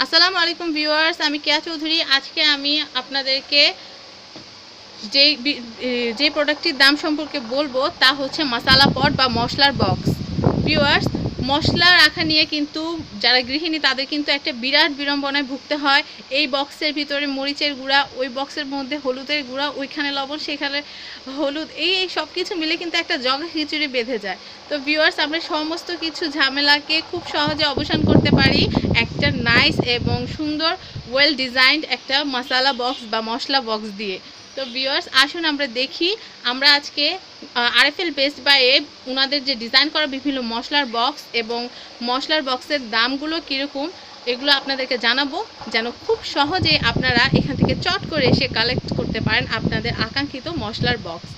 আসসালামু আলাইকুম ভিউয়ার্স, আমি কেয়া চৌধুরী। আজকে আমি আপনাদেরকে যে প্রোডাক্টটির দাম সম্পর্কে বলবো তা হচ্ছে মশালা পট বা মশলার বক্স। ভিউয়ার্স, মশলা রাখা নিয়ে কিন্তু যারা গৃহিণী তাদের কিন্তু একটা বিরাট বিড়ম্বনায় ভুগতে হয়। এই বক্সের ভিতরে মরিচের গুঁড়া, ওই বক্সের মধ্যে হলুদের গুঁড়া, ওইখানে লবণ, সেখানে হলুদ, এই সব কিছু মিলে কিন্তু একটা জগা খিচুড়ি বেঁধে যায়। তো ভিউয়ার্স, আমরা সমস্ত কিছু ঝামেলাকে খুব সহজে অবসান করতে পারি একটা নাইস এবং সুন্দর ওয়েল ডিজাইনড একটা মশালা বক্স বা মশলা বক্স দিয়ে। তো ভিউয়ার্স, আসুন আমরা দেখি। আমরা আজকে আরএফএল বেস্ট বাইয়ে ওনাদের যে ডিজাইন করা বিভিন্ন মশলার বক্স এবং মশলার বক্সের দামগুলো কীরকম এগুলো আপনাদেরকে জানাবো, যেন খুব সহজে আপনারা এখান থেকে চট করে এসে কালেক্ট করতে পারেন আপনাদের আকাঙ্ক্ষিত মশলার বক্স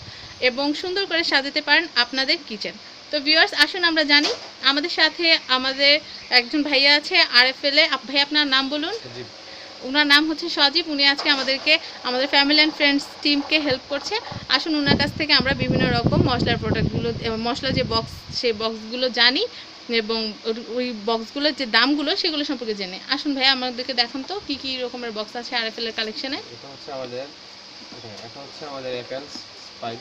এবং সুন্দর করে সাজাতে পারেন আপনাদের কিচেন। তো ভিউয়ার্স, আসুন আমরা জানি। আমাদের সাথে আমাদের একজন ভাইয়া আছে আরএফএল-এ। ভাই, আপনার নাম বলুন। ওনার নাম হচ্ছে সজীব। উনি আজকে আমাদের ফ্যামিলি অ্যান্ড ফ্রেন্ডস টিমকে হেল্প করছে। আসুন ওনার কাছ থেকে আমরা বিভিন্ন রকম মশলার প্রোডাক্টগুলো, মশলার যে বক্স, সেই বক্সগুলো জানি এবং ওই বক্সগুলোর যে দামগুলো সেগুলো সম্পর্কে জেনে। আসুন ভাইয়া, আমাদেরকে দেখান তো কী কী রকমের বক্স আছে আরএফএল-এর কালেকশনে। এটা হচ্ছে আমাদের অ্যাপেলস স্পাইক।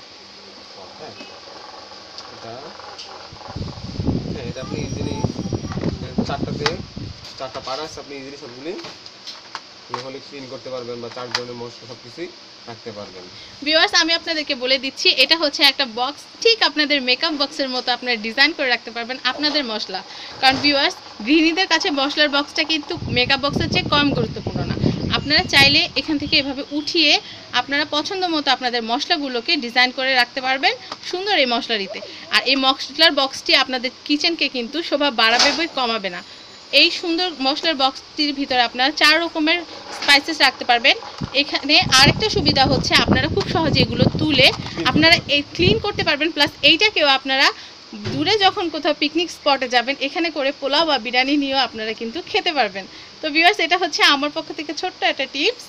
হ্যাঁ, এটা আপনি ইজিলি চারটা পার্ট আছে, আপনি ইজিলি সবগুলি হলে ক্লিন করতে পারবেন বা 4 ধরনের মশলা সব কিছুই রাখতে পারবেন। ভিউয়ার্স, আমি আপনাদেরকে বলে দিচ্ছি, এটা হচ্ছে একটা বক্স, ঠিক আপনাদের মেকআপ বক্সের মতো আপনারা ডিজাইন করে রাখতে পারবেন আপনাদের মশলা। কারণ ভিউয়ার্স, গৃহিণীদের কাছে মশলার বক্সটা কিন্তু মেকআপ বক্সের চেয়ে কম গুরুত্বপূর্ণ না। আপনারা চাইলে এখান থেকে এভাবে উঠিয়ে আপনারা পছন্দ মতো আপনাদের মশলাগুলোকে ডিজাইন করে রাখতে পারবেন সুন্দর এই মশলারিতে। আর এই মশলার বক্সটি আপনাদের কিচেনকে কিন্তু শোভা বাড়াবে বই কমাবে না। এই সুন্দর মশলার বক্সটির ভিতরে আপনারা 4 রকমের স্পাইসেস রাখতে পারবেন। এখানে আরেকটা সুবিধা হচ্ছে আপনারা খুব সহজে এগুলো তুলে আপনারা এই ক্লিন করতে পারবেন। প্লাস এইটাকেও আপনারা দূরে যখন কোথাও পিকনিক স্পটে যাবেন, এখানে করে পোলাও বা বিরিয়ানি নিয়েও আপনারা কিন্তু খেতে পারবেন। তো ভিউয়ার্স, এটা হচ্ছে আমার পক্ষ থেকে ছোট্ট একটা টিপস।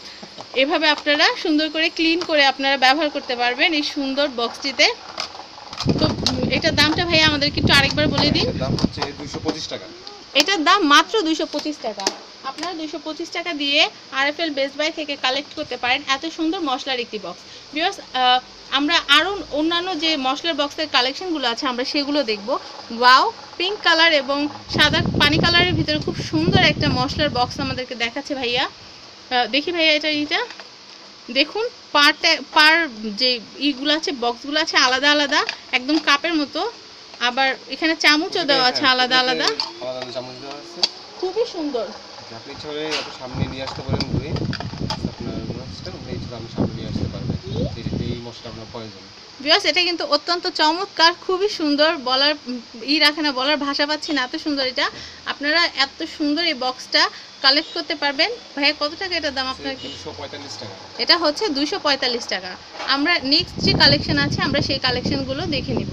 এভাবে আপনারা সুন্দর করে ক্লিন করে আপনারা ব্যবহার করতে পারবেন এই সুন্দর বক্সটিতে। তো এটার দামটা ভাইয়া আমাদেরকে একটু আরেকবার বলে দিন। দাম হচ্ছে 225 টাকা। এটার দাম মাত্র 225 টাকা। আপনারা 225 টাকা দিয়ে আরএফএল বেস্ট বাই থেকে কালেক্ট করতে পারেন এত সুন্দর মশলার একটি বক্স। ভিউয়ার্স, আমরা আরও অন্যান্য যে মশলার বক্সের কালেকশনগুলো আছে আমরা সেগুলো দেখব। ওয়াও, পিঙ্ক কালার এবং সাদা পানি কালারের ভিতরে খুব সুন্দর একটা মশলার বক্স আমাদেরকে দেখাচ্ছে ভাইয়া। দেখি ভাইয়া, এটা দেখুন, পার যে ইগুলো আছে, বক্সগুলো আছে আলাদা আলাদা, একদম কাপের মতো। আবার এখানে চামচও দেওয়া আছে আলাদা আলাদা, চামচ দেওয়া আছে, খুবই সুন্দর। আপনি ইচ্ছা করে একটু সামনে নিয়ে আসতে পারেন, ঘুরে আপনার মশলাটা আপনি সামনে নিয়ে আসতে পারবেন। এই মশলা আপনার প্রয়োজন। ভিউয়ার্স, এটা কিন্তু অত্যন্ত চমৎকার, খুবই সুন্দর, বলার রাখে না, বলার ভাষা পাচ্ছি না, এত সুন্দর এটা। আপনারা এত সুন্দর এই বক্সটা কালেক্ট করতে পারবেন। ভাইয়া, কত টাকা এটার দাম আপনার? 245 টাকা। এটা হচ্ছে 245 টাকা। আমরা নেক্সট যে কালেকশন আছে আমরা সেই কালেকশনগুলো দেখে নিব।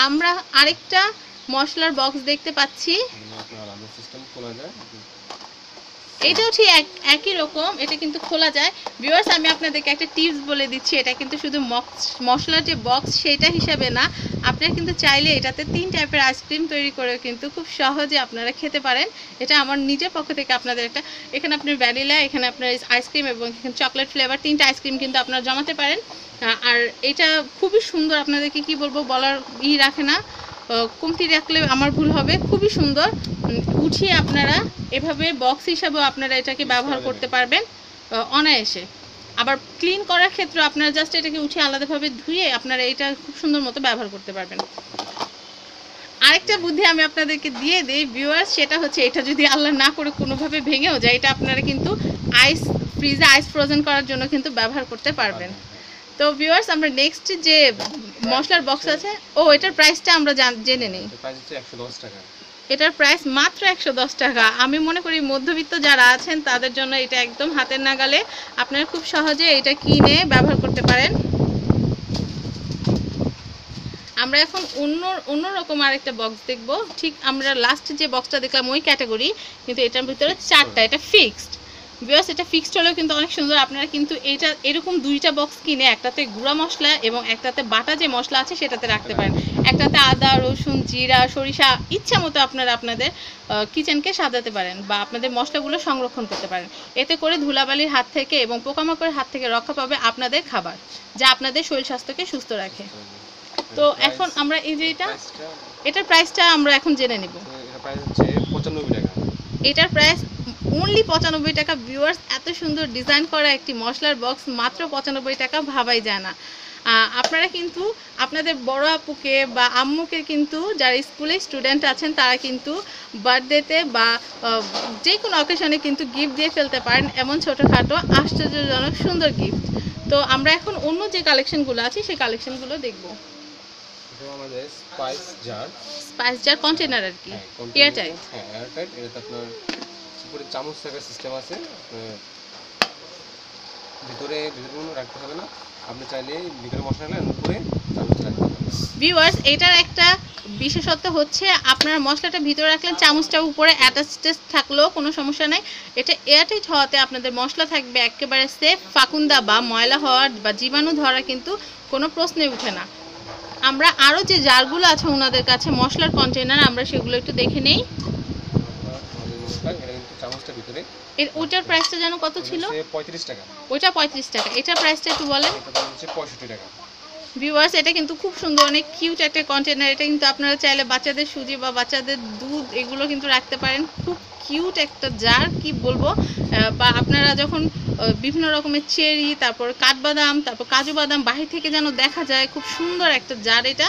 আমরা আরেকটা মশলার বক্স দেখতে পাচ্ছি। এটাও ঠিক একই রকম, এটা কিন্তু খোলা যায়। ভিউয়ার্স, আমি আপনাদেরকে একটা টিপস বলে দিচ্ছি, এটা কিন্তু শুধু মশলার যে বক্স সেটা হিসাবে না, আপনারা কিন্তু চাইলে এটাতে 3 টাইপের আইসক্রিম তৈরি করে কিন্তু খুব সহজে আপনারা খেতে পারেন। এটা আমার নিজের পক্ষ থেকে আপনাদের একটা, এখানে আপনার ভ্যানিলা, এখানে আপনার আইসক্রিম এবং এখানে চকলেট ফ্লেভার, 3টা আইসক্রিম কিন্তু আপনারা জমাতে পারেন। আর এটা খুবই সুন্দর, আপনাদেরকে কি বলবো, বলার রাখে না, কমতি রাখলে আমার ভুল হবে। খুবই সুন্দর, উঠিয়ে আপনারা এভাবে বক্স হিসাবেও আপনারা এটাকে ব্যবহার করতে পারবেন অনায়াসে। আবার ক্লিন করার ক্ষেত্রে আপনারা জাস্ট এটাকে উঠিয়ে আলাদাভাবে ধুয়ে আপনারা এটা খুব সুন্দর মতো ব্যবহার করতে পারবেন। আরেকটা বুদ্ধি আমি আপনাদেরকে দিয়ে দিই ভিউয়ার্স, সেটা হচ্ছে এটা যদি আল্লাহ না করে কোনোভাবে ভেঙেও যায়, এটা আপনারা কিন্তু ফ্রিজে আইস ফ্রোজেন করার জন্য কিন্তু ব্যবহার করতে পারবেন। তো ভিউয়ার্স, আমরা নেক্সট যে মশলার বক্স আছে, এটার প্রাইসটা আমরা জেনে নিই। এটার প্রাইস মাত্র 110 টাকা। আমি মনে করি মধ্যবিত্ত যারা আছেন তাদের জন্য এটা একদম হাতের নাগালে, আপনারা খুব সহজে এটা কিনে ব্যবহার করতে পারেন। আমরা এখন অন্যরকম আরেকটা বক্স দেখব। ঠিক আমরা লাস্ট যে বক্সটা দেখলাম ওই ক্যাটাগরি, কিন্তু এটার ভিতরে 4টা, এটা ফিক্সড। ভিউয়ার্স, এটা ফিক্সড হলেও কিন্তু অনেক সুন্দর। আপনারা কিন্তু এটা এরকম 2টা বক্স কিনে একটাতে গুঁড়া মশলা এবং একটাতে বাটা যে মশলা আছে সেটাতে রাখতে পারেন। একটাতে আদা, রসুন, জিরা, সরিষা ইচ্ছা মতো আপনারা আপনাদের কিচেনকে সাজাতে পারেন বা আপনাদের মশলাগুলো সংরক্ষণ করতে পারেন। এতে করে ধুলাবালির হাত থেকে এবং পোকামাকড়ের হাত থেকে রক্ষা পাবে আপনাদের খাবার, যা আপনাদের শরীর স্বাস্থ্যকে সুস্থ রাখে। তো এখন আমরা এই যে এটার প্রাইসটা আমরা এখন জেনে নিব। এটার প্রাইস হচ্ছে 95 টাকা। এটার প্রাইস অনলি 95 টাকা। ভিউয়ার্স, এত সুন্দর ডিজাইন করা একটি মশলার বক্স মাত্র 95 টাকা, ভাবাই যায় না। আপনারা কিন্তু আপনাদের বড় আপুকে বা আম্মুকে কিন্তু যারা স্কুলে স্টুডেন্ট আছেন তারা কিন্তু বার্থডেতে বা যে কোনো অকেশনে কিন্তু গিফট দিয়ে ফেলতে পারেন, এমন ছোটোখাটো আশ্চর্যজনক সুন্দর গিফট। তো আমরা এখন অন্য যে কালেকশনগুলো আছে সেই কালেকশনগুলো দেখব। এটা আমাদের স্পাইস জার কন্টেনার আর কি, এয়ারটাইট। হ্যাঁ, এয়ারটাইট। এটা আপনার উপরে চামচ থাকার সিস্টেম আছে, ভিতরে কোনো রাখতে হবে না। আপনি চাইলে ভিতরে মশলা না উপরে চামচ রাখতে পারেন। ভিউয়ার্স, এটার একটা বিশেষত্ব হচ্ছে আপনার মশলাটা ভিতরে রাখলেন, চামচটা উপরে অ্যাটাচড থাকলেও কোনো সমস্যা নেই। এটা এয়ারটাইট হওয়াতে আপনাদের মশলা থাকবে একেবারে সেফ, ফাকুন্দা বা ময়লা হওয়ার বা জীবাণু ধরা কিন্তু কোনো প্রশ্নই ওঠে না। আমরা আরও যে জারগুলো আছে ওনাদের কাছে মশলার কন্টেনার, আমরা সেগুলো একটু দেখে নেই। ওইটার প্রাইসটা যেন কত ছিল? 35 টাকা। ওইটা 35 টাকা। এটার প্রাইসটা একটু বলেন। এটা হচ্ছে 65 টাকা। ভিউয়ার্স, এটা কিন্তু খুব সুন্দর, অনেক কিউট একটা কন্টেনার। এটা কিন্তু আপনারা চাইলে বাচ্চাদের সুজি বা বাচ্চাদের দুধ এগুলো কিন্তু রাখতে পারেন। খুব কিউট একটা জার, কি বলবো। বা আপনারা যখন বিভিন্ন রকমের চেরি, তারপর কাঠবাদাম, তারপর কাজু বাদাম বাহির থেকে যেন দেখা যায়, খুব সুন্দর একটা জার এটা।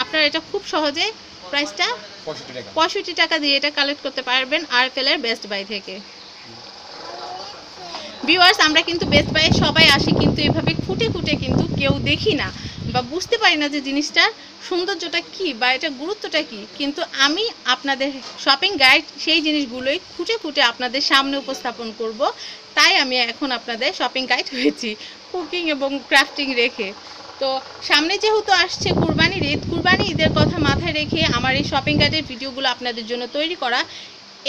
আপনারা এটা খুব সহজে প্রাইসটা 65 টাকা দিয়ে এটা কালেক্ট করতে পারবেন RFL এর বেস্ট বাই থেকে। ভিউয়ার্স, আমরা কিন্তু বেস্ট বাইয়ে সবাই আসি, কিন্তু এভাবে খুঁটে খুঁটে কিন্তু কেউ দেখি না বা বুঝতে পারি না যে জিনিসটার সৌন্দর্যটা কি বা এটা গুরুত্বটা কি। কিন্তু আমি আপনাদের শপিং গাইড সেই জিনিসগুলোই খুঁটে খুঁটে আপনাদের সামনে উপস্থাপন করব। তাই আমি এখন আপনাদের শপিং গাইড হয়েছি, কুকিং এবং ক্রাফটিং রেখে। তো সামনে যেহেতু আসছে কুরবানির ঈদ, কুরবানি ঈদের কথা মাথায় রেখে আমার এই শপিং গাইডের ভিডিওগুলো আপনাদের জন্য তৈরি করা।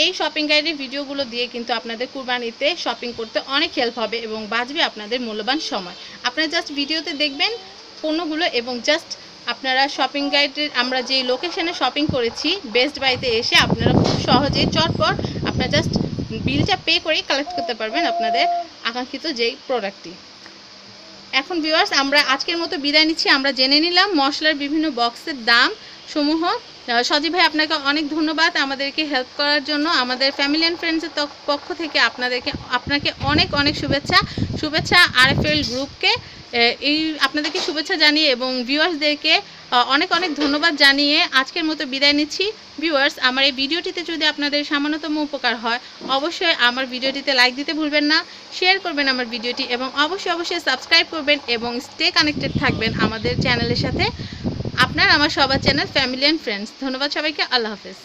এই শপিং গাইডের ভিডিওগুলো দিয়ে কিন্তু আপনাদের কুরবানিতে শপিং করতে অনেক হেল্প হবে এবং বাঁচবে আপনাদের মূল্যবান সময়। আপনারা জাস্ট ভিডিওতে দেখবেন পণ্যগুলো এবং জাস্ট আপনারা শপিং গাইডের আমরা যে লোকেশনে শপিং করেছি বেস্ট বাইতে এসে আপনারা খুব সহজেই চটপট আপনারা জাস্ট বিলটা পে করেই কালেক্ট করতে পারবেন আপনাদের আকাঙ্ক্ষিত যেই প্রোডাক্টটি। এখন ভিউয়ার্স, আমরা আজকের মতো বিদায় নিচ্ছি। আমরা জেনে নিলাম মশলার বিভিন্ন বক্সের দাম সমূহ। সজীব ভাই, আপনাকে অনেক ধন্যবাদ আমাদেরকে হেল্প করার জন্য। আমাদের ফ্যামিলি অ্যান্ড ফ্রেন্ডসের পক্ষ থেকে আপনাকে অনেক অনেক শুভেচ্ছা RFL গ্রুপকে আপনাদেরকে শুভেচ্ছা জানিয়ে এবং ভিউয়ার্সদেরকে অনেক অনেক ধন্যবাদ জানিয়ে আজকের মতো বিদায় নিচ্ছি। ভিউয়ার্স, আমার এই ভিডিওটিতে যদি আপনাদের সামান্যতম উপকার হয় অবশ্যই আমার ভিডিওটিতে লাইক দিতে ভুলবেন না, শেয়ার করবেন আমার ভিডিওটি এবং অবশ্যই সাবস্ক্রাইব করবেন এবং স্টে কানেক্টেড থাকবেন আমাদের চ্যানেলের সাথে। আপনার আমার সবার চ্যানেল ফ্যামিলি অ্যান্ড ফ্রেন্ডস। ধন্যবাদ সবাইকে। আল্লাহ হাফেজ।